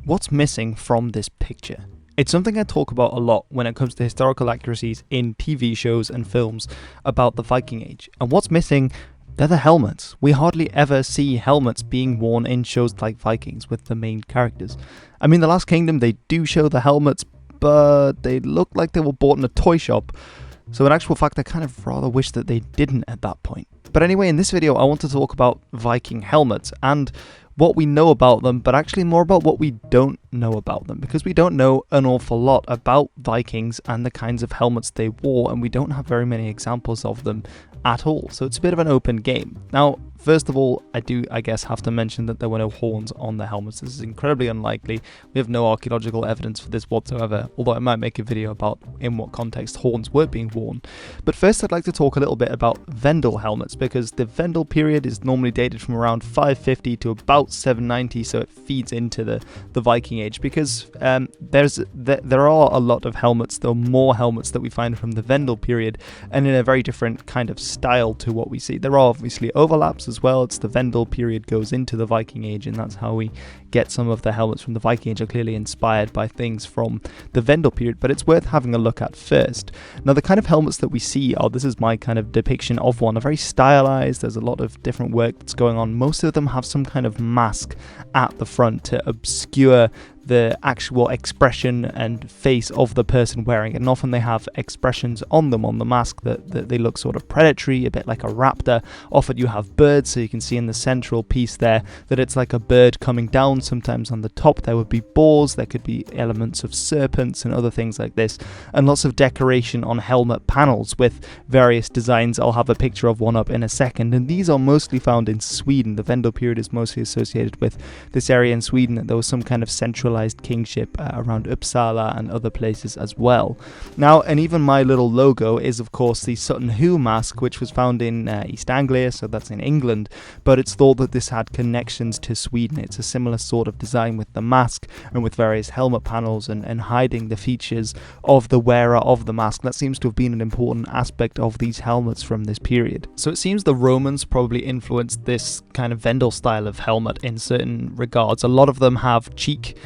what's missing from this picture? It's something I talk about a lot when it comes to historical accuracies in TV shows and films about the Viking Age. And what's missing? They're the helmets. We hardly ever see helmets being worn in shows like Vikings with the main characters. I mean, The Last Kingdom, they do show the helmets, but they look like they were bought in a toy shop. So in actual fact, I kind of rather wish that they didn't at that point. But anyway, in this video, I want to talk about Viking helmets and what we know about them, but actually more about what we don't know about them, because we don't know an awful lot about Vikings and the kinds of helmets they wore, and we don't have very many examples of them at all. So it's a bit of an open game. Now, first of all, I guess have to mention that there were no horns on the helmets. This is incredibly unlikely. We have no archaeological evidence for this whatsoever, although I might make a video about in what context horns were being worn. But first, I'd like to talk a little bit about Vendel helmets, because the Vendel period is normally dated from around 550 to about 790, so it feeds into the Viking Age, because there are a lot of helmets, there are more helmets that we find from the Vendel period, and in a very different kind of style to what we see. There are obviously overlaps as well. It's the Vendel period goes into the Viking Age, and that's how we get some of the helmets from the Viking Age are clearly inspired by things from the Vendel period, but it's worth having a look at first. Now, the kind of helmets that we see this is my kind of depiction of one, are very stylized. There's a lot of different work that's going on. Most of them have some kind of mask at the front to obscure the actual expression and face of the person wearing it, and often they have expressions on them on the mask that they look sort of predatory, a bit like a raptor. Often you have birds, so you can see in the central piece there that it's like a bird coming down. Sometimes on the top there would be boars, there could be elements of serpents and other things like this, and lots of decoration on helmet panels with various designs. I'll have a picture of one up in a second, and these are mostly found in Sweden. The Vendel period is mostly associated with this area in Sweden, that there was some kind of centralized kingship around Uppsala and other places as well. Now, and even my little logo is of course the Sutton Hoo mask, which was found in East Anglia, so that's in England, but it's thought that this had connections to Sweden. It's a similar sort of design with the mask and with various helmet panels and hiding the features of the wearer of the mask. That seems to have been an important aspect of these helmets from this period. So it seems the Romans probably influenced this kind of Vendel style of helmet in certain regards. A lot of them have cheek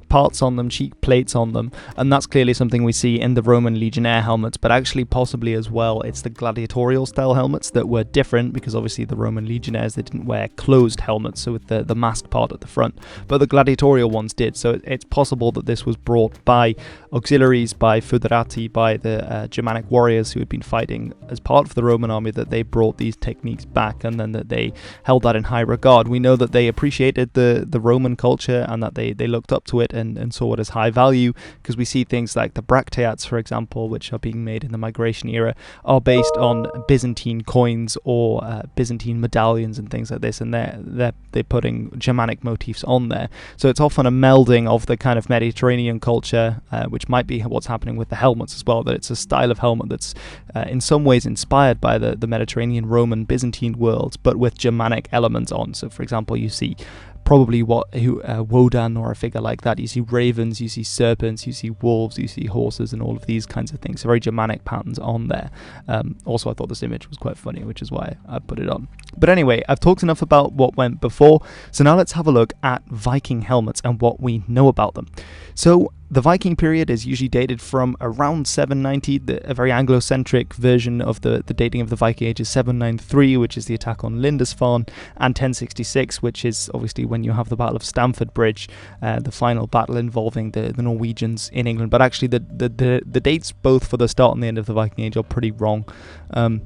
parts on them, cheek plates on them, and that's clearly something we see in the Roman legionnaire helmets, but actually possibly as well it's the gladiatorial style helmets that were different, because obviously the Roman legionnaires, they didn't wear closed helmets, so with the mask part at the front, but the gladiatorial ones did. So it's possible that this was brought by auxiliaries, by foederati, by the Germanic warriors who had been fighting as part of the Roman army, that they brought these techniques back, and then that they held that in high regard. We know that they appreciated the Roman culture, and that they looked up to it and saw it as high value, because we see things like the bracteates, for example, which are being made in the migration era, are based on Byzantine coins or Byzantine medallions and things like this, and they're putting Germanic motifs on there. So it's often a melding of the kind of Mediterranean culture, which might be what's happening with the helmets as well, that it's a style of helmet that's in some ways inspired by the Mediterranean, Roman, Byzantine worlds, but with Germanic elements on. So for example, you see probably Wodan or a figure like that. You see ravens, you see serpents, you see wolves, you see horses, and all of these kinds of things. So very Germanic patterns on there. Also, I thought this image was quite funny, which is why I put it on. But anyway, I've talked enough about what went before, so now let's have a look at Viking helmets and what we know about them. So the Viking period is usually dated from around 790. A very Anglo-centric version of the dating of the Viking Age is 793, which is the attack on Lindisfarne, and 1066, which is obviously when you have the Battle of Stamford Bridge, the final battle involving the Norwegians in England. But actually the dates both for the start and the end of the Viking Age are pretty wrong,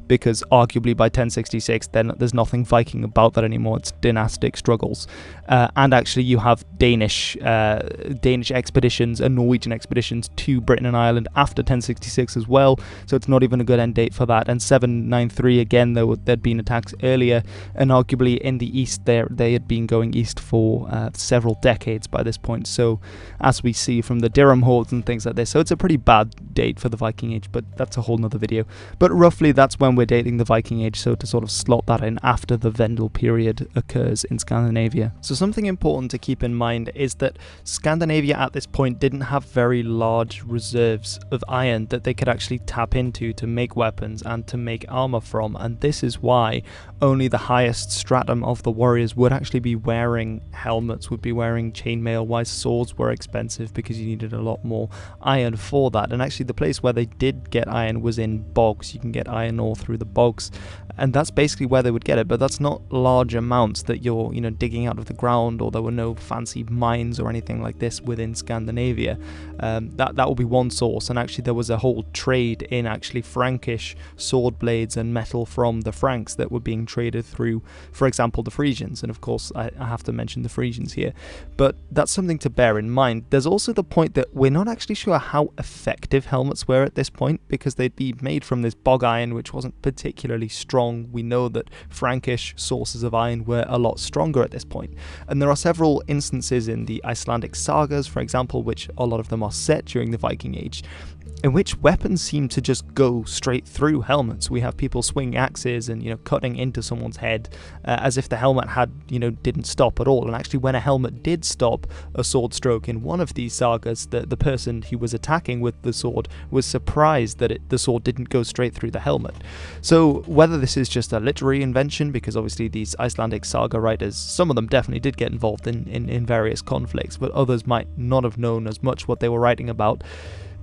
because arguably by 1066 then there's nothing Viking about that anymore. It's dynastic struggles, and actually you have Danish expeditions and Norwegian expeditions to Britain and Ireland after 1066 as well, so it's not even a good end date for that. And 793 again, there'd been attacks earlier, and arguably in the east they had been going east for several decades by this point, so as we see from the Durham hordes and things like this. So it's a pretty bad date for the Viking Age, but that's a whole nother video. But roughly that's when we're dating the Viking Age, so to sort of slot that in after the Vendel period occurs in Scandinavia. So something important to keep in mind is that Scandinavia at this point didn't have very large reserves of iron that they could actually tap into to make weapons and to make armor from, and this is why only the highest stratum of the warriors would actually be wearing helmets, would be wearing chainmail, why swords were expensive because you needed a lot more iron for that. And actually the place where they did get iron was in bogs. You can get iron ore through the bogs, and that's basically where they would get it, but that's not large amounts that you're digging out of the ground, or there were no fancy mines or anything like this within Scandinavia. That would be one source, and actually there was a whole trade in actually Frankish sword blades and metal from the Franks that were being traded through, for example, the Frisians, and of course I have to mention the Frisians here, but that's something to bear in mind. There's also the point that we're not actually sure how effective helmets were at this point, because they'd be made from this bog iron which wasn't particularly strong. We know that Frankish sources of iron were a lot stronger at this point, and there are several instances in the Icelandic sagas, for example, which a lot of them are set during the Viking Age, in which weapons seem to just go straight through helmets. We have people swinging axes and cutting into someone's head as if the helmet didn't stop at all. And actually, when a helmet did stop a sword stroke in one of these sagas, the person who was attacking with the sword was surprised that the sword didn't go straight through the helmet. So whether this is just a literary invention, because obviously these Icelandic saga writers, some of them definitely did get involved in various conflicts, but others might not have known as much what they were writing about.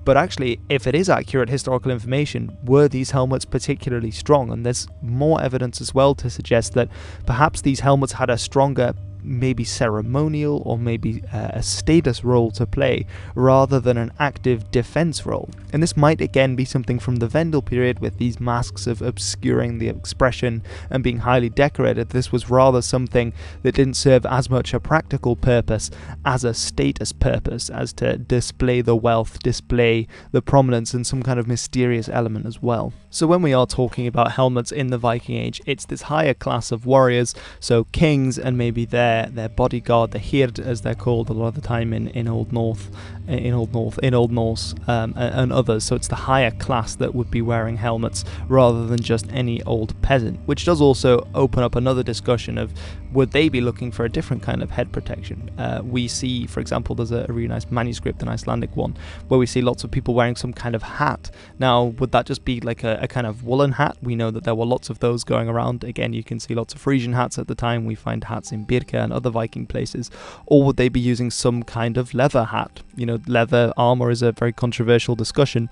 But actually, if it is accurate historical information, were these helmets particularly strong? And there's more evidence as well to suggest that perhaps these helmets had a stronger, maybe ceremonial or maybe a status role to play rather than an active defense role. And this might again be something from the Vendel period, with these masks of obscuring the expression and being highly decorated. This was rather something that didn't serve as much a practical purpose as a status purpose, as to display the wealth, display the prominence, and some kind of mysterious element as well. So when we are talking about helmets in the Viking Age, it's this higher class of warriors, so kings and maybe their bodyguard, the Hird as they're called a lot of the time in Old Norse, and others. So it's the higher class that would be wearing helmets rather than just any old peasant, which does also open up another discussion of, would they be looking for a different kind of head protection? We see, for example, there's a really nice manuscript, an Icelandic one, where we see lots of people wearing some kind of hat. Now, would that just be like a kind of woolen hat? We know that there were lots of those going around. Again, you can see lots of Frisian hats at the time. We find hats in Birka and other Viking places. Or would they be using some kind of leather hat? Leather armor is a very controversial discussion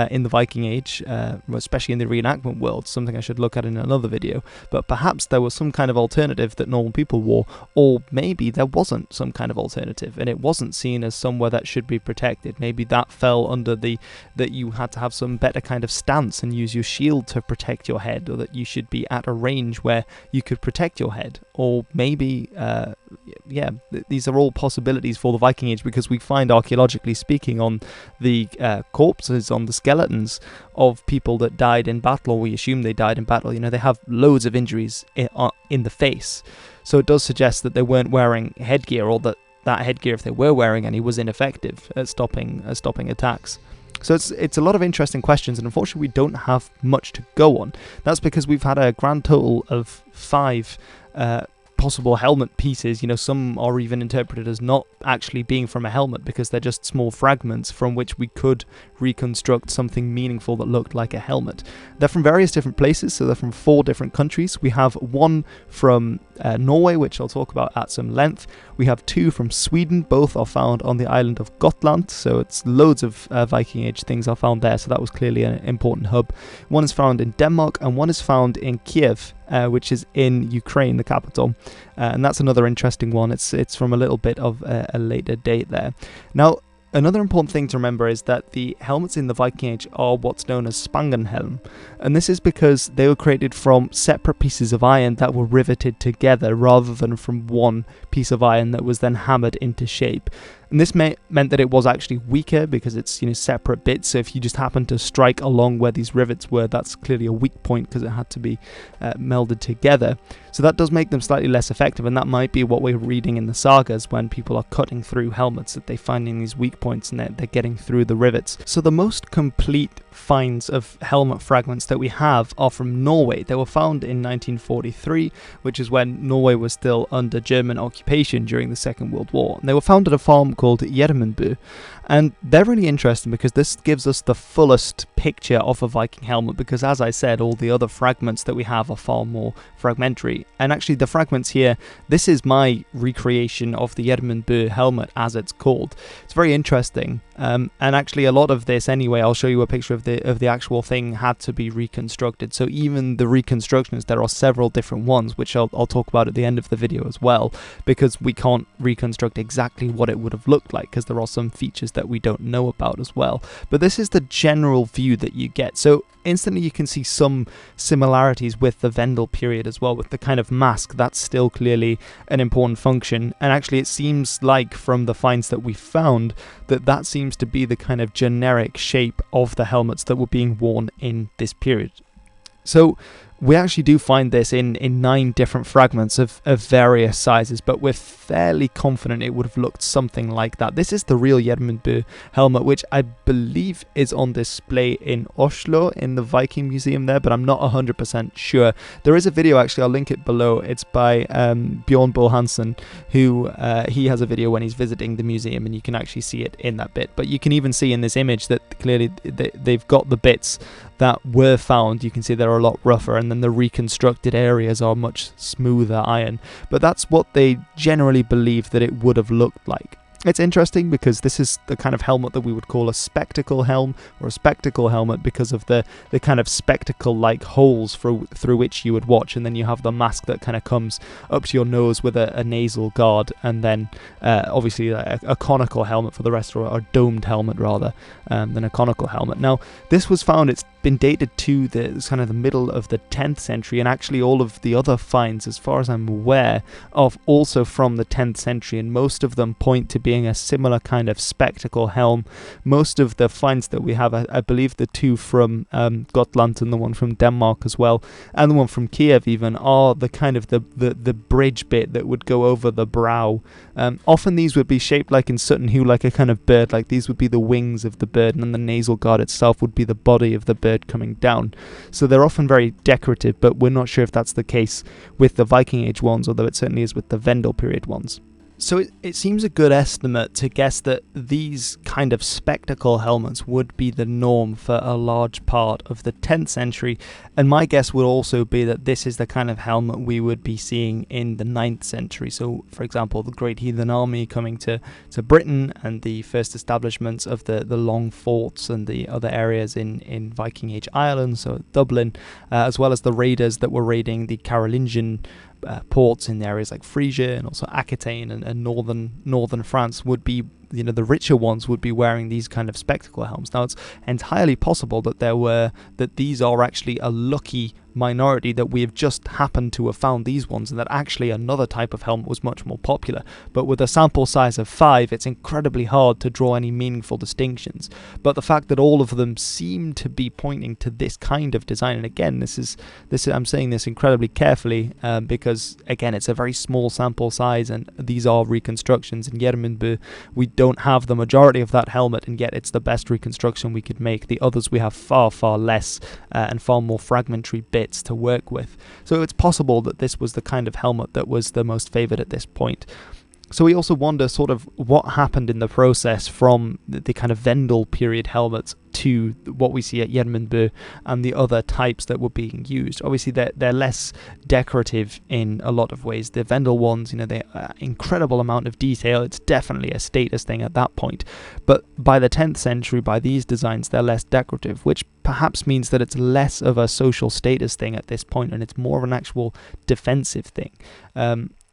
in the Viking Age, especially in the reenactment world, something I should look at in another video. But perhaps there was some kind of alternative that normal people wore, or maybe there wasn't some kind of alternative and it wasn't seen as somewhere that should be protected. Maybe that fell under that you had to have some better kind of stance and use your shield to protect your head, or that you should be at a range where you could protect your head. Or maybe these are all possibilities for the Viking Age, because we find, archaeologically speaking, on the corpses, on the skeletons of people that died in battle, or we assume they died in battle, they have loads of injuries in the face. So it does suggest that they weren't wearing headgear, or that headgear, if they were wearing any, was ineffective at stopping attacks. So it's a lot of interesting questions, and unfortunately we don't have much to go on. That's because we've had a grand total of 5 possible helmet pieces. Some are even interpreted as not actually being from a helmet, because they're just small fragments from which we could reconstruct something meaningful that looked like a helmet. They're from various different places, so they're from 4 different countries. We have one from Norway, which I'll talk about at some length. We have 2 from Sweden. Both are found on the island of Gotland, so it's loads of Viking Age things are found there, so that was clearly an important hub. One is found in Denmark, and one is found in Kiev, which is in Ukraine, the capital, and that's another interesting one. It's from a little bit of a later date there. Now, another important thing to remember is that the helmets in the Viking Age are what's known as Spangenhelm, and this is because they were created from separate pieces of iron that were riveted together rather than from one piece of iron that was then hammered into shape. And this meant that it was actually weaker, because it's separate bits. So if you just happen to strike along where these rivets were, that's clearly a weak point, because it had to be melded together. So that does make them slightly less effective, and that might be what we're reading in the sagas when people are cutting through helmets, that they're finding these weak points and they're getting through the rivets. So the most complete finds of helmet fragments that we have are from Norway. They were found in 1943, which is when Norway was still under German occupation during the Second World War. And they were found at a farm called Gjermundbu. And they're really interesting because this gives us the fullest picture of a Viking helmet, because as I said, all the other fragments that we have are far more fragmentary. And actually the fragments here, this is my recreation of the Gjermundbu helmet as it's called. It's very interesting. And actually a lot of this anyway, I'll show you a picture of the actual thing, had to be reconstructed. So even the reconstructions, there are several different ones, which I'll talk about at the end of the video as well, because we can't reconstruct exactly what it would have looked like, because there are some features that we don't know about as well. But this is the general view that you get. So instantly you can see some similarities with the Vendel period as well, with the kind of mask. That's still clearly an important function, and actually it seems like from the finds that we found that seems to be the kind of generic shape of the helmets that were being worn in this period. So we actually do find this in 9 different fragments of various sizes, but we're fairly confident it would have looked something like that. This is the real Gjermundbu helmet, which I believe is on display in Oslo in the Viking Museum there, but I'm not 100% sure. There is a video, actually, I'll link it below. It's by Bjorn Bull-Hansen, who he has a video when he's visiting the museum, and you can actually see it in that bit. But you can even see in this image that clearly they've got the bits that were found. You can see they're a lot rougher, and then the reconstructed areas are much smoother iron. But that's what they generally believe that it would have looked like. It's interesting because this is the kind of helmet that we would call a spectacle helm, or a spectacle helmet, because of the kind of spectacle-like holes through which you would watch, and then you have the mask that kind of comes up to your nose with a nasal guard, and then obviously a conical helmet for the rest, or a domed helmet rather than a conical helmet. Now, this was found, it's been dated to the kind of the middle of the 10th century, and actually all of the other finds, as far as I'm aware of, also from the 10th century, and most of them point to being a similar kind of spectacle helm. Most of the finds that we have, I believe the 2 from Gotland and the one from Denmark as well, and the one from Kiev even, are the kind of the bridge bit that would go over the brow. Often these would be shaped like in Sutton Hoo, like a kind of bird, like these would be the wings of the bird, and then the nasal guard itself would be the body of the bird coming down. So they're often very decorative, but we're not sure if that's the case with the Viking Age ones, although it certainly is with the Vendel period ones. So it seems a good estimate to guess that these kind of spectacle helmets would be the norm for a large part of the 10th century, and my guess would also be that this is the kind of helmet we would be seeing in the 9th century. So, for example, the Great Heathen Army coming to Britain, and the first establishments of the long forts and the other areas in Viking Age Ireland, so Dublin, as well as the raiders that were raiding the Carolingian ports in areas like Frisia and also Aquitaine and northern France would be, you know, the richer ones would be wearing these kind of spectacle helms. Now, it's entirely possible that these are actually a lucky minority, that we have just happened to have found these ones, and that actually another type of helmet was much more popular. But with a sample size of 5, it's incredibly hard to draw any meaningful distinctions. But the fact that all of them seem to be pointing to this kind of design, and again, this is I'm saying this incredibly carefully because again, it's a very small sample size, and these are reconstructions. In Gjermundbu, we don't have the majority of that helmet, and yet it's the best reconstruction we could make. The others we have far less and far more fragmentary bits to work with. So it's possible that this was the kind of helmet that was the most favoured at this point. So we also wonder sort of what happened in the process from the kind of Vendel period helmets to what we see at Gjermundbu and the other types that were being used. Obviously, they're less decorative in a lot of ways. The Vendel ones, you know, they incredible amount of detail. It's definitely a status thing at that point. But by the 10th century, by these designs, they're less decorative, which perhaps means that it's less of a social status thing at this point, and it's more of an actual defensive thing.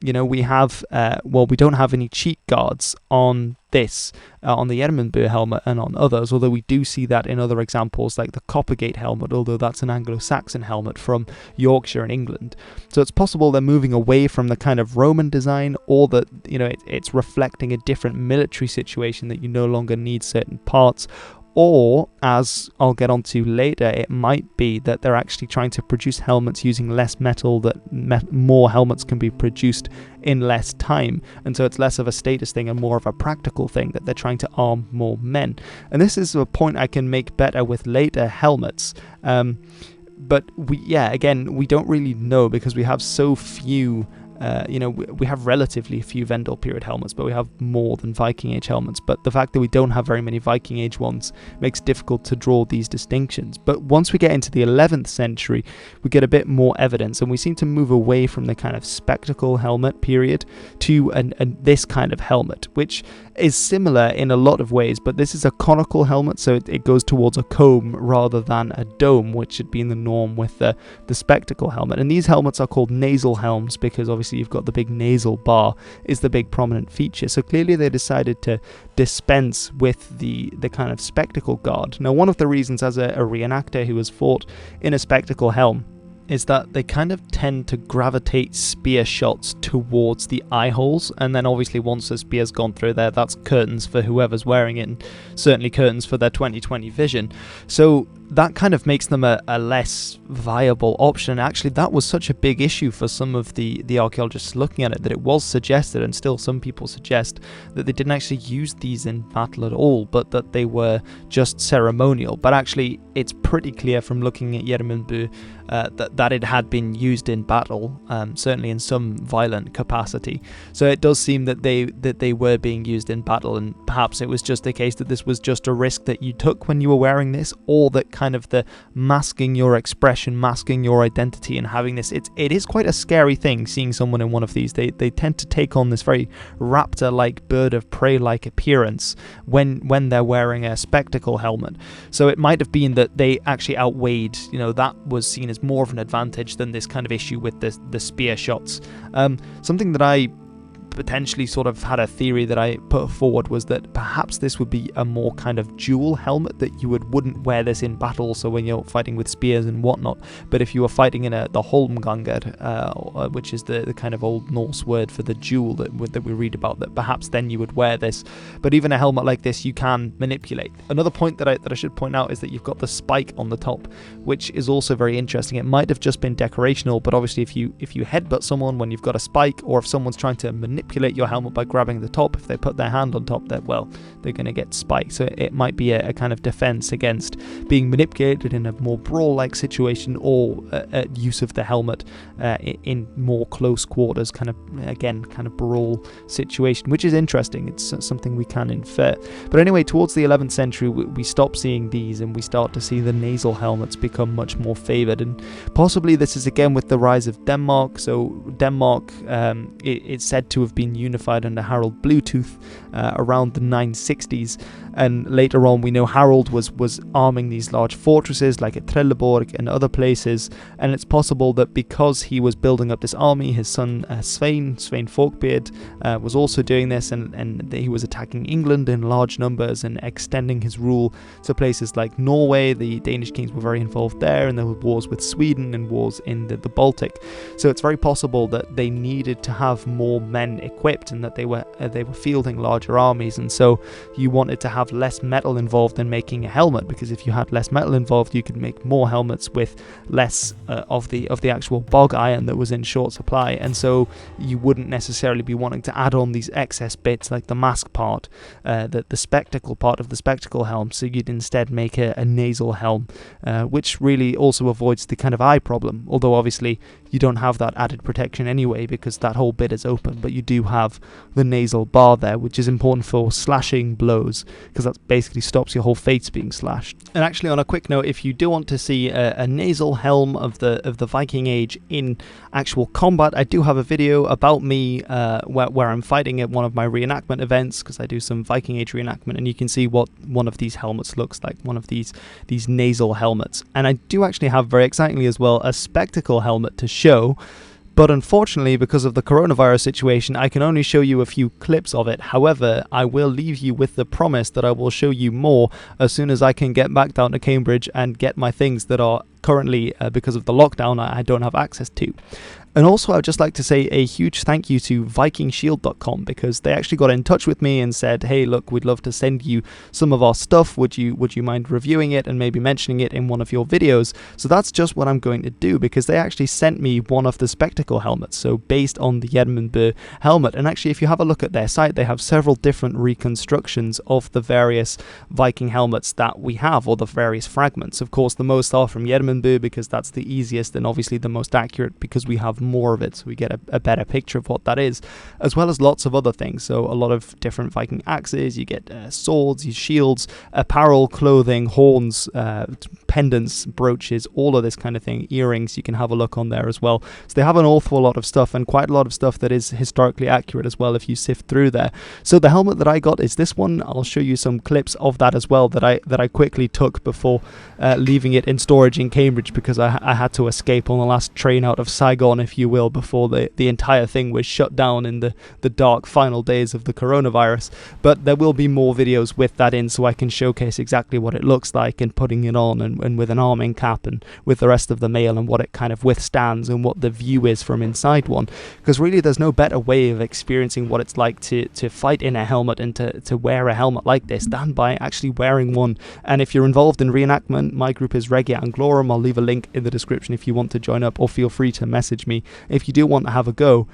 You know, we have, we don't have any cheek guards on this, on the Gjermundbu helmet and on others, although we do see that in other examples like the Coppergate helmet, although that's an Anglo-Saxon helmet from Yorkshire in England. So it's possible they're moving away from the kind of Roman design, or that, you know, it's reflecting a different military situation, that you no longer need certain parts. Or, as I'll get onto later, it might be that they're actually trying to produce helmets using less metal, that more helmets can be produced in less time, and so it's less of a status thing and more of a practical thing, that they're trying to arm more men. And this is a point I can make better with later helmets. But we don't really know, because we have so few we have relatively few Vendel period helmets, but we have more than Viking Age helmets. But the fact that we don't have very many Viking Age ones makes it difficult to draw these distinctions. But once we get into the 11th century, we get a bit more evidence, and we seem to move away from the kind of spectacle helmet period to this kind of helmet, which is similar in a lot of ways, but this is a conical helmet, so it goes towards a comb rather than a dome, which had been the norm with the spectacle helmet. And these helmets are called nasal helms because obviously you've got the big nasal bar is the big prominent feature. So clearly they decided to dispense with the kind of spectacle guard. Now, one of the reasons, as a reenactor who has fought in a spectacle helm, is that they kind of tend to gravitate spear shots towards the eye holes, and then obviously once the spear's gone through there, that's curtains for whoever's wearing it, and certainly curtains for their 20/20 vision. So that kind of makes them a less viable option. Actually, that was such a big issue for some of the archaeologists looking at it, that it was suggested, and still some people suggest, that they didn't actually use these in battle at all, but that they were just ceremonial. But actually, it's pretty clear from looking at Gjermundbu that it had been used in battle, certainly in some violent capacity. So it does seem that they were being used in battle, and perhaps it was just a case that this was just a risk that you took when you were wearing this, or that kind of the masking your expression, masking your identity, and having this, it is quite a scary thing seeing someone in one of these. They tend to take on this very raptor-like, bird of prey-like appearance when they're wearing a spectacle helmet. So it might have been that they actually outweighed, that was seen as more of an advantage than this kind of issue with the spear shots. Something that I potentially sort of had a theory that I put forward was that perhaps this would be a more kind of dual helmet, that you wouldn't wear this in battle, so when you're fighting with spears and whatnot, but if you were fighting in the Holmgangr, which is the kind of old Norse word for the jewel that we read about, that perhaps then you would wear this. But even a helmet like this you can manipulate. Another point that I should point out is that you've got the spike on the top, which is also very interesting. It might have just been decorational, but obviously if you headbutt someone when you've got a spike, or if someone's trying to manipulate your helmet by grabbing the top, if they put their hand on top, they're going to get spiked. So it might be a kind of defense against being manipulated in a more brawl-like situation, or use of the helmet in more close quarters, kind of brawl situation, which is interesting. It's something we can infer. But anyway, towards the 11th century, we stop seeing these, and we start to see the nasal helmets become much more favoured. And possibly this is again with the rise of Denmark. So Denmark, it's said to have been unified under Harald Bluetooth around the 960s, and later on we know Harald was arming these large fortresses like at Trelleborg and other places, and it's possible that because he was building up this army, his son Svein Forkbeard was also doing this, and he was attacking England in large numbers and extending his rule to places like Norway. The Danish kings were very involved there, and there were wars with Sweden and wars in the Baltic. So it's very possible that they needed to have more men equipped, and that they were fielding larger armies, and so you wanted to have less metal involved in making a helmet, because if you had less metal involved, you could make more helmets with less of the actual bog iron that was in short supply, and so you wouldn't necessarily be wanting to add on these excess bits like the mask part, the spectacle part of the spectacle helm. So you'd instead make a nasal helm, which really also avoids the kind of eye problem, although obviously you don't have that added protection anyway because that whole bit is open, but you do have the nasal bar there, which is important for slashing blows, because that basically stops your whole face being slashed. And actually, on a quick note, if you do want to see a nasal helm of the Viking Age in actual combat, I do have a video about me where I'm fighting at one of my reenactment events, because I do some Viking Age reenactment, and you can see what one of these helmets looks like, one of these nasal helmets. And I do actually have, very excitingly as well, a spectacle helmet to show. But unfortunately, because of the coronavirus situation, I can only show you a few clips of it. However, I will leave you with the promise that I will show you more as soon as I can get back down to Cambridge and get my things that are currently, because of the lockdown, I don't have access to. And also, I'd just like to say a huge thank you to VikingShield.com, because they actually got in touch with me and said, hey, look, we'd love to send you some of our stuff. Would you mind reviewing it and maybe mentioning it in one of your videos? So that's just what I'm going to do, because they actually sent me one of the spectacle helmets, so based on the Gjermundbu helmet. And actually, if you have a look at their site, they have several different reconstructions of the various Viking helmets that we have, or the various fragments. Of course, the most are from Gjermundbu, because that's the easiest and obviously the most accurate, because we have with more of it, so we get a better picture of what that is, as well as lots of other things. So a lot of different Viking axes, you get swords, shields, apparel, clothing, horns, pendants, brooches, all of this kind of thing, earrings. You can have a look on there as well. So they have an awful lot of stuff, and quite a lot of stuff that is historically accurate as well if you sift through there. So the helmet that I got is this one. I'll show you some clips of that as well that I quickly took before leaving it in storage in Cambridge, because I had to escape on the last train out of Saigon, if you will, before the entire thing was shut down in the dark final days of the coronavirus. But there will be more videos with that in, so I can showcase exactly what it looks like and putting it on, and with an arming cap and with the rest of the mail, and what it kind of withstands and what the view is from inside one. Because really there's no better way of experiencing what it's like to fight in a helmet and to wear a helmet like this than by actually wearing one. And if you're involved in reenactment, my group is Regia Anglorum. I'll leave a link in the description if you want to join up, or feel free to message me if you do want to have a go.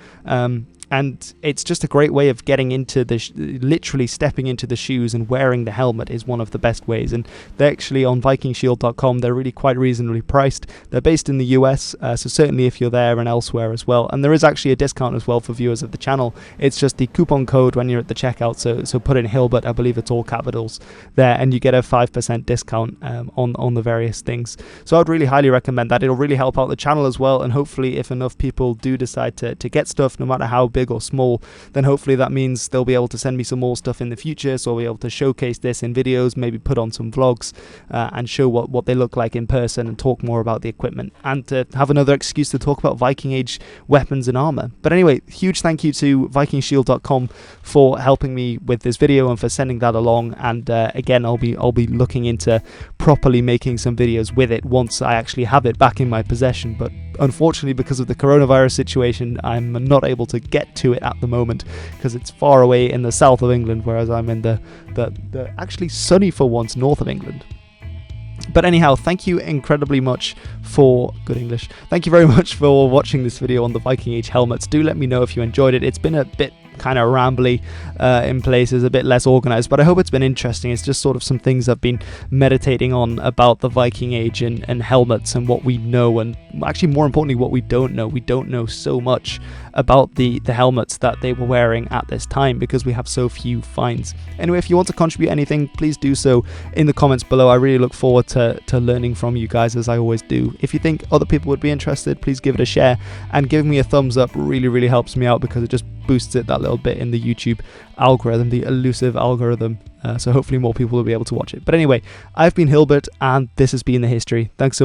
And it's just a great way of getting into literally stepping into the shoes, and wearing the helmet is one of the best ways. And they're actually on vikingshield.com. They're really quite reasonably priced. They're based in the US, so certainly if you're there and elsewhere as well. And there is actually a discount as well for viewers of the channel. It's just the coupon code when you're at the checkout. So put in Hilbert, I believe it's all capitals there, and you get a 5% discount on the various things. So I'd really highly recommend that. It'll really help out the channel as well. And hopefully if enough people do decide to get stuff, no matter how big or small, then hopefully that means they'll be able to send me some more stuff in the future, so I'll be able to showcase this in videos, maybe put on some vlogs, and show what they look like in person, and talk more about the equipment, and to have another excuse to talk about Viking Age weapons and armor. But anyway, huge thank you to vikingshield.com for helping me with this video and for sending that along. And again, I'll be looking into properly making some videos with it once I actually have it back in my possession. But unfortunately, because of the coronavirus situation, I'm not able to get to it at the moment, because it's far away in the south of England, whereas I'm in the actually sunny for once north of England. But anyhow, thank you incredibly much for good English. Thank you very much for watching this video on the Viking Age helmets. Do let me know if you enjoyed it. It's been a bit kind of rambly in places, a bit less organized, but I hope it's been interesting. It's just sort of some things I've been meditating on about the Viking Age and helmets, and what we know, and actually more importantly what we don't know. We don't know so much about the helmets that they were wearing at this time, because we have so few finds. Anyway, if you want to contribute anything, please do so in the comments below. I really look forward to learning from you guys, as I always do. If you think other people would be interested, please give it a share, and give me a thumbs up. Really helps me out, because it just boosts it that little bit in the YouTube algorithm, the elusive algorithm. So hopefully more people will be able to watch it. But anyway, I've been Hilbert, and this has been The History. Thanks so much.